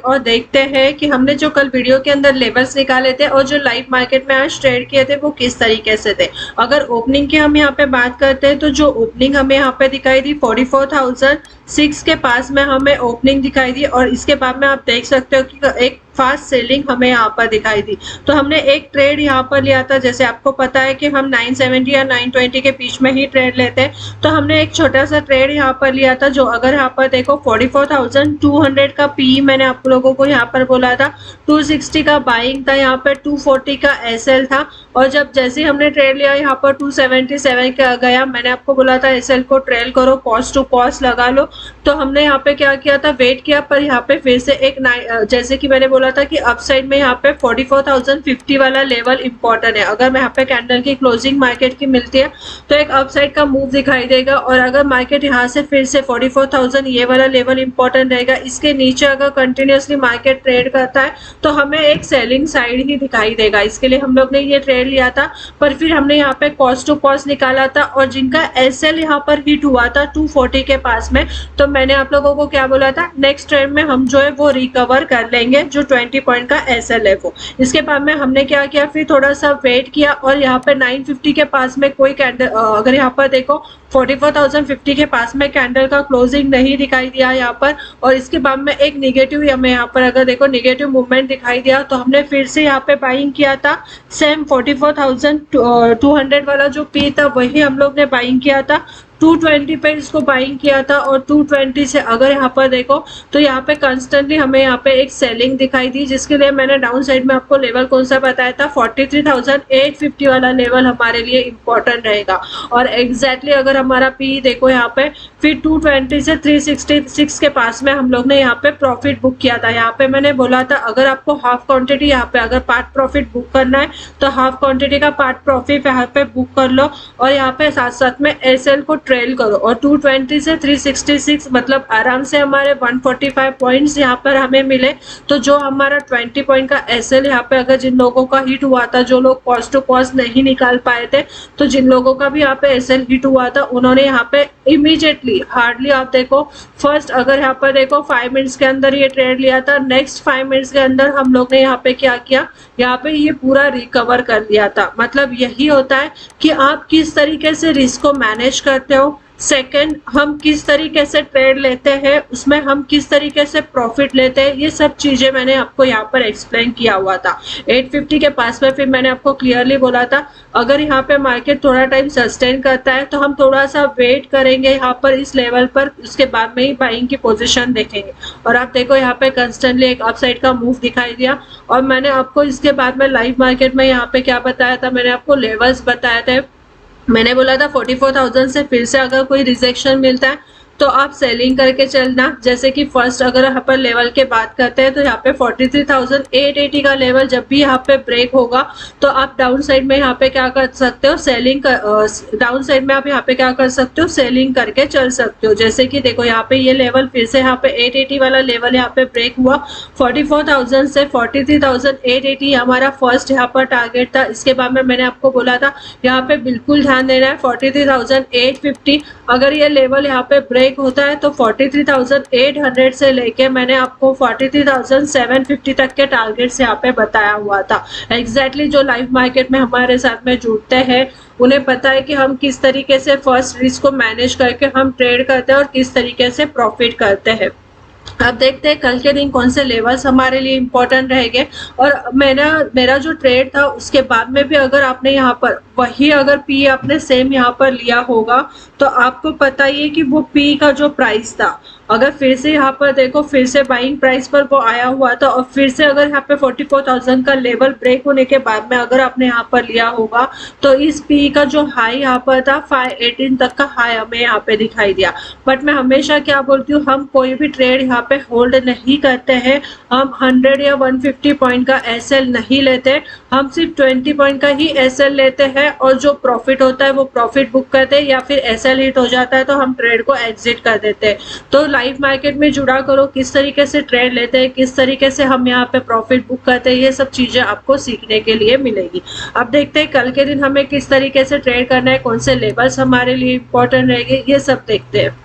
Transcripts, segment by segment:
Back और देखते हैं कि हमने जो कल वीडियो के अंदर लेवल्स निकाले थे और जो लाइव मार्केट में आज ट्रेड किए थे वो किस तरीके से थे। अगर ओपनिंग की हम यहाँ पे बात करते हैं तो जो ओपनिंग हमें यहाँ पे दिखाई दी 44,006 के पास में हमें ओपनिंग दिखाई दी और इसके बाद में आप देख सकते हो कि एक फास्ट सेलिंग हमें यहाँ पर दिखाई दी। तो हमने एक ट्रेड यहाँ पर लिया था, जैसे आपको पता है कि हम 970 या 920 के बीच में ही ट्रेड लेते हैं, तो हमने एक छोटा सा ट्रेड यहाँ पर लिया था जो अगर यहाँ पर देखो 44,200 का पी मैंने आप लोगों को यहाँ पर बोला था, 260 का बाइंग था, यहाँ पर 240 का एसएल था और जब जैसे हमने ट्रेड लिया यहाँ पर 277 का गया, मैंने आपको बोला था एसएल को ट्रेल करो, कॉस्ट टू कॉस्ट लगा लो। तो हमने यहाँ पे क्या किया था, वेट किया, पर यहाँ पे फिर से एक जैसे कि मैंने बोला था कि अपसाइड में यहाँ पे 44,050 वाला लेवल इंपॉर्टेंट है। अगर यहाँ पे कैंडल की क्लोजिंग मार्केट की मिलती है तो एक अपसाइड का मूव दिखाई देगा और अगर मार्केट यहाँ से फिर से 44,000 ये वाला लेवल इंपॉर्टेंट रहेगा, इसके नीचे अगर कंटिन्यूसली मार्केट ट्रेड करता है तो हमें एक सेलिंग साइड ही दिखाई देगा। इसके लिए हम लोग ने ये ट्रेड लिया था, पर फिर हमने यहाँ पे कॉस्ट टू कॉस्ट निकाला था और जिनका एसएल यहाँ पर हिट हुआ था 240 के पास में, तो मैंने आप लोगों को क्या बोला था, नेक्स्ट ट्रेड में हम जो है वो रिकवर कर लेंगे जो 20 पॉइंट का एसएल है वो। इसके बाद में हमने क्या किया, फिर थोड़ा सा वेट किया और यहाँ पे 950 के पास में कोई कैंडल, अगर यहाँ पर देखो 44,050 के पास में कैंडल का क्लोजिंग नहीं दिखाई दिया यहाँ पर और इसके बाद में एक निगेटिव हमें यहाँ पर अगर देखो निगेटिव मूवमेंट दिखाई दिया, तो हमने फिर से यहाँ पे बाइंग किया था। सेम 44,200 वाला जो पी था वही हम लोग ने बाइंग किया था, 220 पे इसको बाइंग किया था और 220 से अगर यहाँ पर देखो तो यहाँ पे कंस्टेंटली हमें यहाँ पे एक सेलिंग दिखाई दी, जिसके लिए मैंने डाउन साइड में आपको लेवल कौन सा बताया था, 43,850 वाला लेवल हमारे लिए इंपॉर्टेंट रहेगा। और एग्जैक्टली अगर हमारा पी देखो यहाँ पे फिर 220 से 366 के पास में हम लोग ने यहाँ पे प्रॉफिट बुक किया था। यहाँ पे मैंने बोला था अगर आपको हाफ क्वांटिटी यहाँ पे अगर पार्ट प्रॉफिट बुक करना है तो हाफ क्वांटिटी का पार्ट प्रॉफिट यहाँ पे बुक कर लो और यहाँ पे साथ साथ में एसएल को ट्रेल करो और 220 से 366 मतलब आराम से हमारे 145 पॉइंट्स यहाँ पर हमें मिले। तो जो हमारा 20 पॉइंट का एसएल यहाँ पे अगर जिन लोगों का हिट हुआ था, जो लोग कॉस्ट टू कॉस्ट नहीं निकाल पाए थे, तो जिन लोगों का भी यहाँ पे एसएल हिट हुआ था उन्होंने यहाँ पे इमीडिएटली हार्डली आप देखो फर्स्ट अगर यहाँ पर देखो 5 मिनट्स के अंदर ये ट्रेड लिया था, नेक्स्ट 5 मिनट्स के अंदर हम लोग ने यहाँ पे क्या किया, यहाँ पे ये पूरा रिकवर कर लिया था। मतलब यही होता है कि आप किस तरीके से रिस्क को मैनेज करते हो, सेकंड हम किस तरीके से ट्रेड लेते हैं, उसमें हम किस तरीके से प्रॉफिट लेते हैं, ये सब चीजें मैंने आपको यहाँ पर एक्सप्लेन किया हुआ था 850 के पास में। फिर मैंने आपको क्लियरली बोला था अगर यहाँ पे मार्केट थोड़ा टाइम सस्टेन करता है तो हम थोड़ा सा वेट करेंगे यहाँ पर इस लेवल पर, उसके बाद में ही बाइंग की पोजीशन देखेंगे। और आप देखो यहाँ पे कंस्टेंटली एक अपसाइड का मूव दिखाई दिया और मैंने आपको इसके बाद में लाइव मार्केट में यहाँ पे क्या बताया था, मैंने आपको लेवल्स बताया था। मैंने बोला था 44,000 से फिर से अगर कोई रिजेक्शन मिलता है तो आप सेलिंग करके चलना। जैसे कि फर्स्ट अगर यहाँ पर लेवल के बात करते हैं तो यहाँ पे 43,880 का लेवल जब भी यहाँ पे ब्रेक होगा तो आप डाउन साइड में यहाँ पे क्या कर सकते हो, सेलिंग डाउन साइड में आप यहाँ पे क्या कर सकते हो, सेलिंग करके चल सकते हो। जैसे कि देखो यहाँ पे ये लेवल फिर से यहाँ पे 880 वाला लेवल यहाँ पे ब्रेक हुआ, 44,000 से 43,880 हमारा फर्स्ट यहाँ पर टारगेट था। इसके बाद में मैंने आपको बोला था यहाँ पे बिल्कुल ध्यान देना है 43,850, अगर ये लेवल यहाँ पे ब्रेक होता है तो 43,800 से लेके मैंने आपको 43,750 तक के टारगेट्स यहाँ पे बताया हुआ था। एग्जैक्टली जो लाइव मार्केट में हमारे साथ में जुड़ते हैं उन्हें पता है कि हम किस तरीके से फर्स्ट रिस्क को मैनेज करके हम ट्रेड करते हैं और किस तरीके से प्रॉफिट करते हैं। अब देखते हैं कल के दिन कौन से लेवल्स हमारे लिए इम्पोर्टेंट रहेंगे। और मेरा जो ट्रेड था उसके बाद में भी अगर आपने यहाँ पर वही अगर पी आपने सेम यहाँ पर लिया होगा तो आपको पता ही है कि वो पी का जो प्राइस था अगर फिर से यहाँ पर देखो फिर से बाइंग प्राइस पर वो आया हुआ था और फिर से अगर यहाँ पे 44,000 का लेवल ब्रेक होने के बाद में अगर आपने यहाँ पर लिया होगा तो इस पी का जो हाई यहाँ पर था 518 तक का हाई हमें यहाँ पे दिखाई दिया। बट मैं हमेशा क्या बोलती हूँ, हम कोई भी ट्रेड यहाँ पे होल्ड नहीं करते हैं, हम 100 या 150 पॉइंट का एसएल नहीं लेते, हम सिर्फ 20 पॉइंट का ही एसएल लेते हैं और जो प्रॉफिट होता है वो प्रॉफिट बुक करते हैं या फिर एसएल हिट हो जाता है तो हम ट्रेड को एग्जिट कर देते हैं। तो लाइव मार्केट में जुड़ा करो, किस तरीके से ट्रेड लेते हैं, किस तरीके से हम यहाँ पे प्रॉफिट बुक करते हैं, ये सब चीजें आपको सीखने के लिए मिलेगी। अब देखते हैं कल के दिन हमें किस तरीके से ट्रेड करना है, कौन से लेवल्स हमारे लिए इम्पोर्टेंट रहेंगे, ये सब देखते हैं।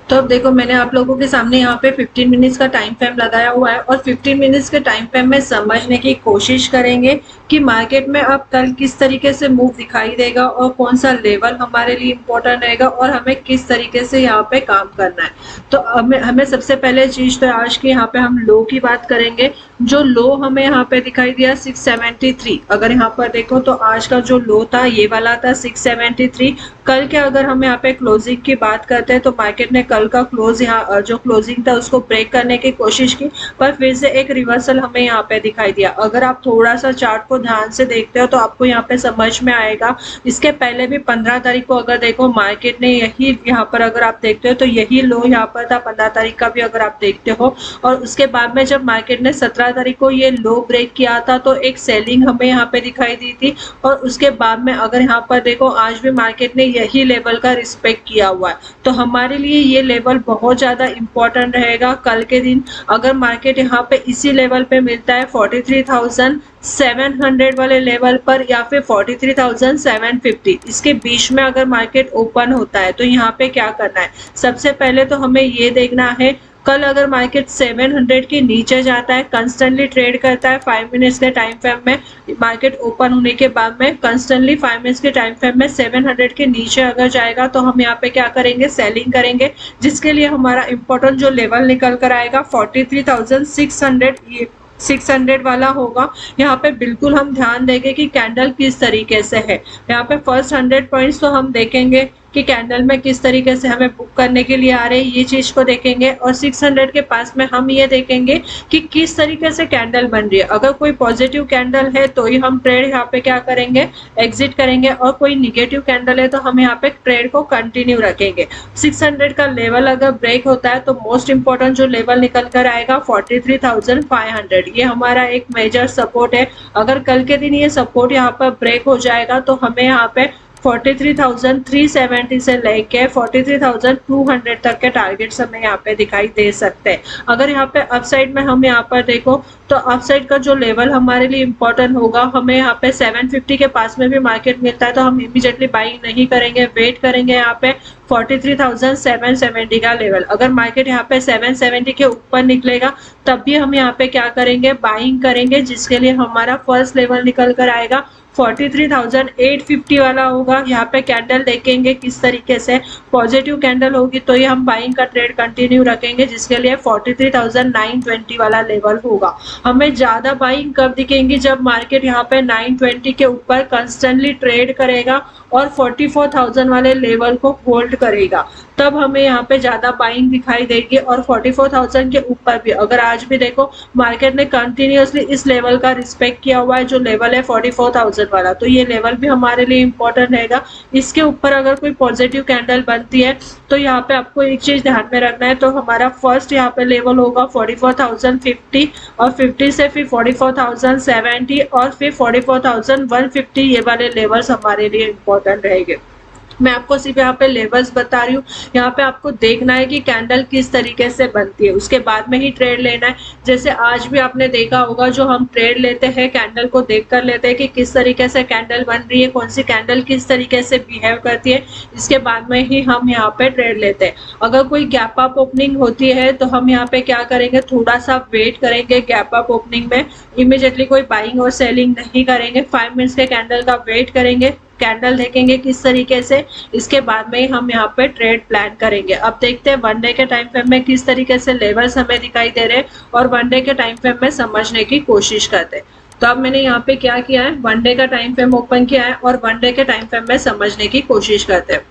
तो अब देखो मैंने आप लोगों के सामने यहाँ पे 15 मिनट्स का टाइम फ्रेम लगाया हुआ है और 15 मिनट्स के टाइम फ्रेम में समझने की कोशिश करेंगे कि मार्केट में अब कल किस तरीके से मूव दिखाई देगा और कौन सा लेवल हमारे लिए इम्पोर्टेंट रहेगा और हमें किस तरीके से यहाँ पे काम करना है। तो हमें सबसे पहले चीज तो आज की यहाँ पे हम लो की बात करेंगे। जो लो हमें यहाँ पे दिखाई दिया 673। अगर यहाँ पर देखो तो आज का जो लो था ये वाला था 673। कल के अगर हम यहाँ पे क्लोजिंग की बात करते हैं तो मार्केट ने कल का क्लोज यहाँ जो क्लोजिंग था उसको ब्रेक करने की कोशिश की, पर फिर से एक रिवर्सल हमें यहाँ पे दिखाई दिया। अगर आप थोड़ा सा चार्ट को ध्यान से देखते हो तो आपको यहाँ पे समझ में आएगा। इसके पहले भी 15 तारीख को अगर देखो मार्केट ने यही यहाँ पर अगर आप देखते हो तो यही लो यहाँ पर था 15 तारीख का भी अगर आप देखते हो। और उसके बाद में जब मार्केट ने 17 तारीख को ये लो ब्रेक किया था तो एक सेलिंग हमें यहाँ पे दिखाई दी थी। और उसके बाद में अगर यहाँ पर देखो आज भी मार्केट ने यही लेवल का रिस्पेक्ट किया हुआ है। तो हमारे लिए ये लेवल बहुत ज्यादा इंपॉर्टेंट रहेगा कल के दिन। अगर मार्केट यहाँ पे इसी लेवल पे मिलता है 43,700 वाले लेवल पर या फिर 43,750, इसके बीच में अगर मार्केट ओपन होता है तो यहाँ पे क्या करना है। सबसे पहले तो हमें ये देखना है कल अगर मार्केट 700 के नीचे जाता है, कंस्टेंटली ट्रेड करता है 5 मिनट्स के टाइम फ्रेम में, मार्केट ओपन होने के बाद में कंस्टेंटली 5 मिनट्स के टाइम फ्रेम में 700 के नीचे अगर जाएगा तो हम यहाँ पे क्या करेंगे, सेलिंग करेंगे। जिसके लिए हमारा इंपॉर्टेंट जो लेवल निकल कर आएगा 43,600 600 वाला होगा। यहाँ पे बिल्कुल हम ध्यान देंगे कि कैंडल किस तरीके से है। यहाँ पे फर्स्ट 100 पॉइंट्स तो हम देखेंगे कि कैंडल में किस तरीके से हमें बुक करने के लिए आ रहे हैं, ये चीज को देखेंगे। और 600 के पास में हम ये देखेंगे कि किस तरीके से कैंडल बन रही है। अगर कोई पॉजिटिव कैंडल है तो ही हम ट्रेड यहाँ पे क्या करेंगे, एग्जिट करेंगे। और कोई निगेटिव कैंडल है तो हम यहाँ पे ट्रेड को कंटिन्यू रखेंगे। 600 का लेवल अगर ब्रेक होता है तो मोस्ट इंपॉर्टेंट जो लेवल निकल कर आएगा 43,500, ये हमारा एक मेजर सपोर्ट है। अगर कल के दिन ये सपोर्ट यहाँ पर ब्रेक हो जाएगा तो हमें यहाँ पे 43,370 से लेके 43,200 तक के टारगेट्स हमें यहाँ पे दिखाई दे सकते हैं। अगर यहाँ पे अपसाइड में हम यहाँ पर देखो तो अपसाइड का जो लेवल हमारे लिए इम्पोर्टेंट होगा, हमें यहाँ पे 750 के पास में भी मार्केट मिलता है तो हम इमीडिएटली बाइंग नहीं करेंगे, वेट करेंगे यहाँ पे 43,770 का लेवल। अगर मार्केट यहाँ पे 770 के ऊपर निकलेगा तब भी हम यहाँ पे क्या करेंगे, बाइंग करेंगे। जिसके लिए हमारा फर्स्ट लेवल निकल कर आएगा 43,850 वाला होगा। यहाँ पे कैंडल देखेंगे किस तरीके से, पॉजिटिव कैंडल होगी तो ये हम बाइंग का ट्रेड कंटिन्यू रखेंगे। जिसके लिए 43,920 वाला लेवल होगा। हमें ज्यादा बाइंग कब दिखेंगी, जब मार्केट यहाँ पे 920 के ऊपर कंस्टेंटली ट्रेड करेगा और 44,000 वाले लेवल को होल्ड करेगा, तब हमें यहाँ पे ज्यादा बाइंग दिखाई देगी। और 44,000 के ऊपर भी अगर आज भी देखो मार्केट ने कंटिन्यूअसली इस लेवल का रिस्पेक्ट किया हुआ है, जो लेवल है 44,000 वाला, तो ये लेवल भी हमारे लिए इम्पोर्टेंट रहेगा। इसके ऊपर अगर कोई पॉजिटिव कैंडल बनती है तो यहाँ पे आपको एक चीज ध्यान में रखना है, तो हमारा फर्स्ट यहाँ पे लेवल होगा 44,050 और 50 से फिर 44,070 और फिर 44,150, ये वाले लेवल्स हमारे लिए इम्पोर्टेंट रहेंगे। मैं आपको सिर्फ यहाँ पे लेवल्स बता रही हूँ। यहाँ पे आपको देखना है कि कैंडल किस तरीके से बनती है, उसके बाद में ही ट्रेड लेना है। जैसे आज भी आपने देखा होगा, जो हम ट्रेड लेते हैं कैंडल को देख कर लेते हैं कि किस तरीके से कैंडल बन रही है, कौन सी कैंडल किस तरीके से बिहेव करती है, इसके बाद में ही हम यहाँ पे ट्रेड लेते हैं। अगर कोई गैप अप ओपनिंग होती है तो हम यहाँ पे क्या करेंगे, थोड़ा सा वेट करेंगे। गैप अप ओपनिंग में इमीडिएटली कोई बाइंग और सेलिंग नहीं करेंगे, 5 मिनट्स के कैंडल का वेट करेंगे, कैंडल देखेंगे किस तरीके से, इसके बाद में हम यहाँ पे ट्रेड प्लान करेंगे। अब देखते हैं वन डे के टाइम फ्रेम में किस तरीके से लेवल्स हमें दिखाई दे रहे हैं और वन डे के टाइम फ्रेम में समझने की कोशिश करते हैं। तो अब मैंने यहाँ पे क्या किया है, वन डे का टाइम फ्रेम ओपन किया है और वन डे के टाइम फ्रेम में समझने की कोशिश करते हैं।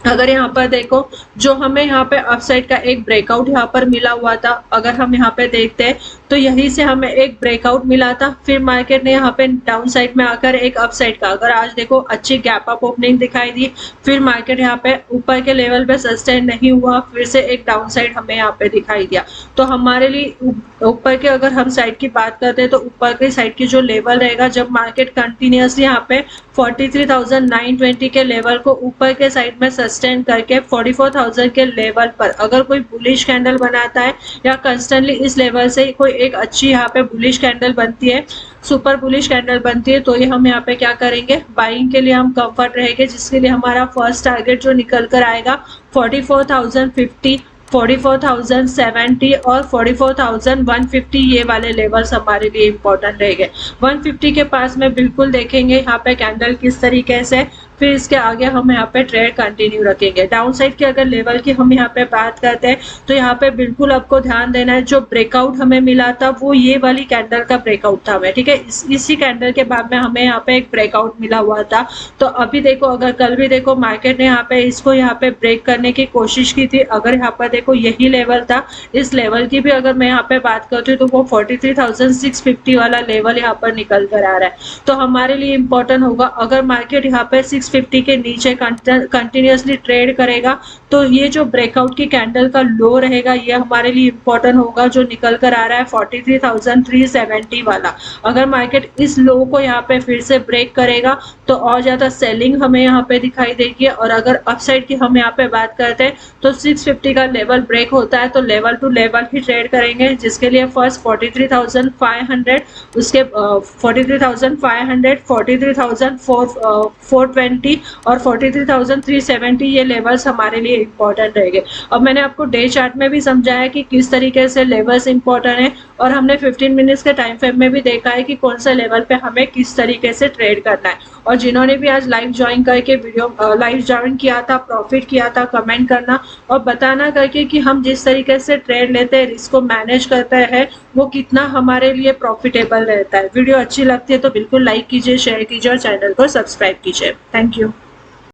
अगर यहाँ पर देखो, जो हमें यहाँ पे अपसाइड का एक ब्रेकआउट यहाँ पर मिला हुआ था, अगर हम यहाँ पे देखते हैं तो यहीं से हमें एक ब्रेकआउट मिला था। फिर मार्केट ने यहाँ पे डाउन साइड में आकर एक अपसाइड का, अगर आज देखो अच्छी गैप अप ओपनिंग दिखाई दी, फिर मार्केट यहाँ पे ऊपर के लेवल पे सस्टेन नहीं हुआ, फिर से एक डाउन साइड हमें यहाँ पे दिखाई दिया। तो हमारे लिए ऊपर के अगर हम साइड की बात करते हैं तो ऊपर के साइड की जो लेवल रहेगा, जब मार्केट कंटिन्यूअसली यहाँ पे 43,920 के लेवल को ऊपर के साइड में सस्टेन करके 44,000 के लेवल पर अगर कोई बुलिश कैंडल बनाता है या कंस्टेंटली इस लेवल से कोई एक अच्छी यहाँ पे बुलिश कैंडल बनती है, सुपर बुलिश कैंडल बनती है, तो ये हम यहाँ पे क्या करेंगे, बाइंग के लिए हम कंफर्ट रहेंगे। जिसके लिए हमारा फर्स्ट टारगेट जो निकल कर आएगा 44,050, 44,070 और 44,150 ये वाले लेवल्स हमारे लिए इंपॉर्टेंट रहेंगे। 150 के पास में बिल्कुल देखेंगे यहाँ पे कैंडल किस तरीके से, फिर इसके आगे हम यहाँ पे ट्रेड कंटिन्यू रखेंगे। डाउन साइड के अगर लेवल की हम यहाँ पे बात करते हैं तो यहाँ पे बिल्कुल आपको ध्यान देना है, जो ब्रेकआउट हमें मिला था वो ये वाली कैंडल का ब्रेकआउट था हमें, ठीक है। इसी कैंडल के बाद में हमें यहाँ पे एक ब्रेकआउट मिला हुआ था। तो अभी देखो, अगर कल भी देखो मार्केट ने यहाँ पे इसको यहाँ पे ब्रेक करने की कोशिश की थी, अगर यहाँ पर देखो यही लेवल था, इस लेवल की भी अगर मैं यहाँ पे बात करती हूँ तो वो 43,650 वाला लेवल यहाँ पर निकल कर आ रहा है। तो हमारे लिए इंपॉर्टेंट होगा, अगर मार्केट यहाँ पे 650 के नीचे कंटिन्यूसली ट्रेड करेगा तो ये जो ब्रेकआउट की कैंडल का लो रहेगा ये हमारे लिए इंपॉर्टेंट होगा, जो निकल कर आ रहा है 43,370 वाला। अगर मार्केट इस लो को यहाँ पे फिर से ब्रेक करेगा तो और ज्यादा सेलिंग हमें यहाँ पे दिखाई देगी। और अगर अपसाइड की हम यहाँ पे बात करते हैं तो 650 का लेवल ब्रेक होता है तो लेवल टू लेवल ही ट्रेड करेंगे, जिसके लिए फर्स्ट 43,500, उसके 43,500, 43,420 और 43,370 ये लेवल्स हमारे लिए इंपॉर्टेंट रहेंगे। अब मैंने आपको डे चार्ट में भी समझाया कि किस तरीके से लेवल्स इंपॉर्टेंट है, और हमने 15 मिनट्स के टाइम फ्रेम में भी देखा है कि कौन सा लेवल पे हमें किस तरीके से ट्रेड करना है। और जिन्होंने भी आज लाइव ज्वाइन करके लाइव ज्वाइन किया था, प्रॉफिट किया था, कमेंट करना और बताना करके कि हम जिस तरीके से ट्रेड लेते हैं, रिस्क को मैनेज करते हैं, वो कितना हमारे लिए प्रॉफिटेबल रहता है। वीडियो अच्छी लगती है तो बिल्कुल लाइक कीजिए, शेयर कीजिए और चैनल को सब्सक्राइब कीजिए। Thank you.